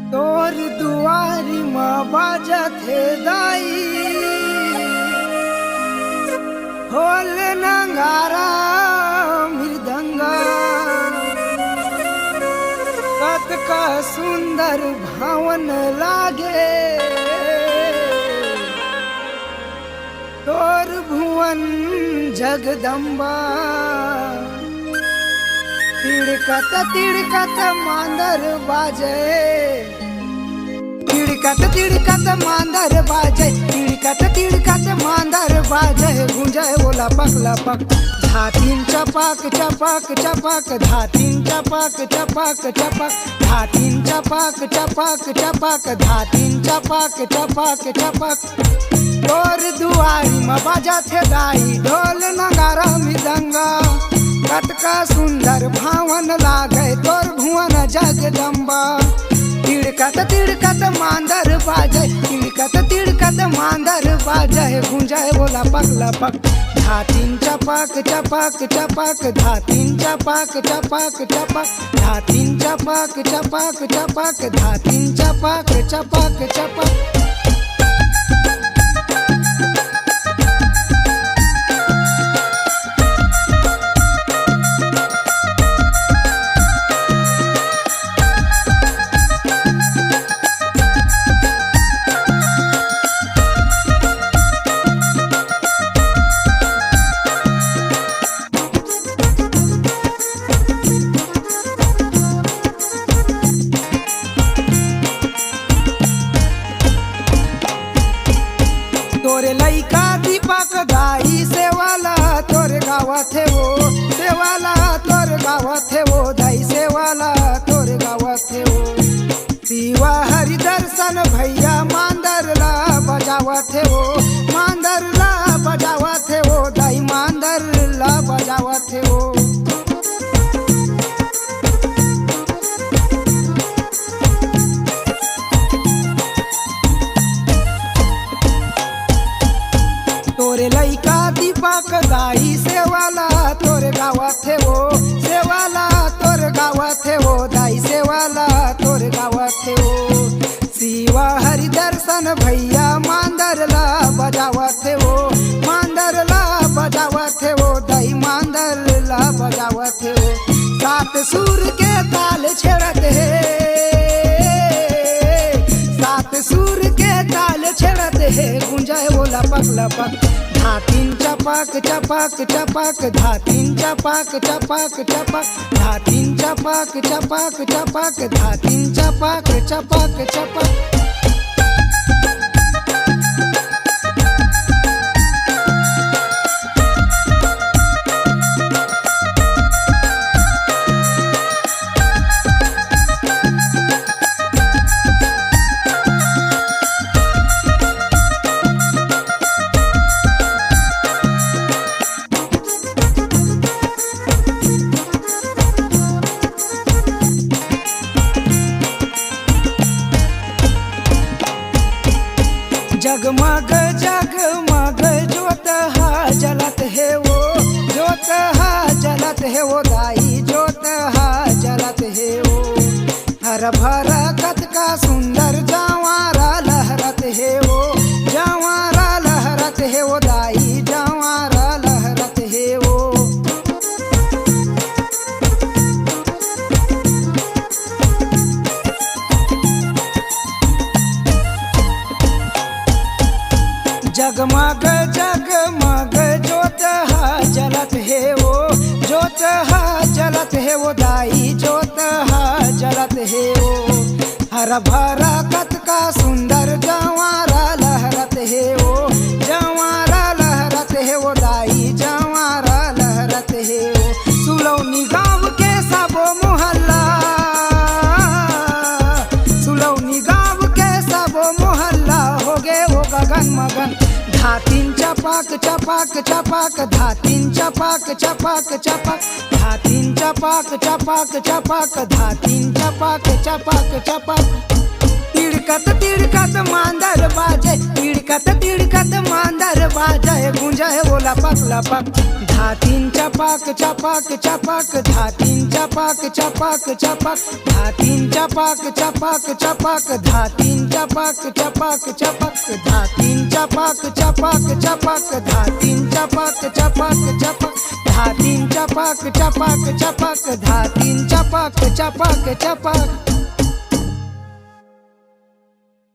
तोर दुआरी माँ बाजत है दाई, होल नंगारा मृदंगा, कत का सुंदर भावन लागे, तोर भुवन जगदम्बा। तिड़कत मांदर बाजे, तिड़कत मांदर बाजे, तिड़कत मांदर बाजे, गूंजे वो लपक लपक। धातीन चपक चपक चपक, धातीन चपक चपक चपक, धातीन चपक चपक चपक, धातीन चपक चपक चपक। तोर दुआरी में बाजा थे दाई, ढोल नगारा मृदंगा, कतका सुंदर भावन लागे तोर भुवन जगदम्बा। तिड़कत मांदर बाजे, तिड़कत मांदर बाजे, गूंजे वो लपक लपक। धातीन चपक चपक चपक, धातीन चपक चपक चपक, धातीन चपक चपक चपक, धातीन चपक चपक चपक। तोरे लइका दीपक दाई सेवाला तोर गावत है वो, सेवाला तोर गावत है वो दाई, सेवाला तोर गावत है वो। शिवा हरि दर्शन भैया मांदर ला बजावत है वो, मांदर ला बजावत है वो दाई, मांदर ला बजावत है वो। तोरे लइका दीपक दाई सेवाला तोर गावत है वो, सेवाला तोर गावत है वो दाई, सेवाला तोर गावत है वो। शिवा हरि दर्शन भैया मांदर ला बजावत है वो, मांदर ला बजावत है वो दाई, मांदर ला बजावत है वो। सात सुर के ताल छेड़त है, सात सुर के ताल छेड़त है, गूंजे वो लपक लपक। धातीन चपक चपक चपक, धातीन चपक चपक चपक, धातीन चपक चपक चपक, धातीन चपक चपक चपक। जगमग जगमग जोत हा जलत है वो, जोत हा जलत है वो दाई, जोत हा जलत है वो। हर भर कत का सुंदर जवारा लहरत है वो, जवारा लहरत है वो दाई, जवारा लहरत है वो। जगमग जगमग जोत हा जलत है वो, जोत हा जलत है वो दाई, जोत हा जलत है वो। हर भरा कत का सुंदर जवारा लहरत है वो, जवारा लहरत है वो दाई, जवारा लहरत है वो। सुलौनी गाँव के सबो मोहल्ला, सुलौनी गाँव के सबो मोहल्ला हो गे वो गगन मगन। धातीन चपक चपक चपक, धातीन चपक चपक चपक, धातीन चपक चपक चपक, धातीन चपक चपक चपक। तिड़कत मांदर बाजे, तिड़कत मांदर बाजे, गूंजे वो लपक लपक। धातीन चपाक चपाक चपाक धातीन चपाक चपाक चपाक धातीन चपाक चपाक चपाक धातीन चपाक चपाक चपाक धातीन चपाक चपाक चपाक धातीन चपाक चपाक चपाक धातीन चपाक चपाक चपाक धातीन चपाक चपाक चपाक।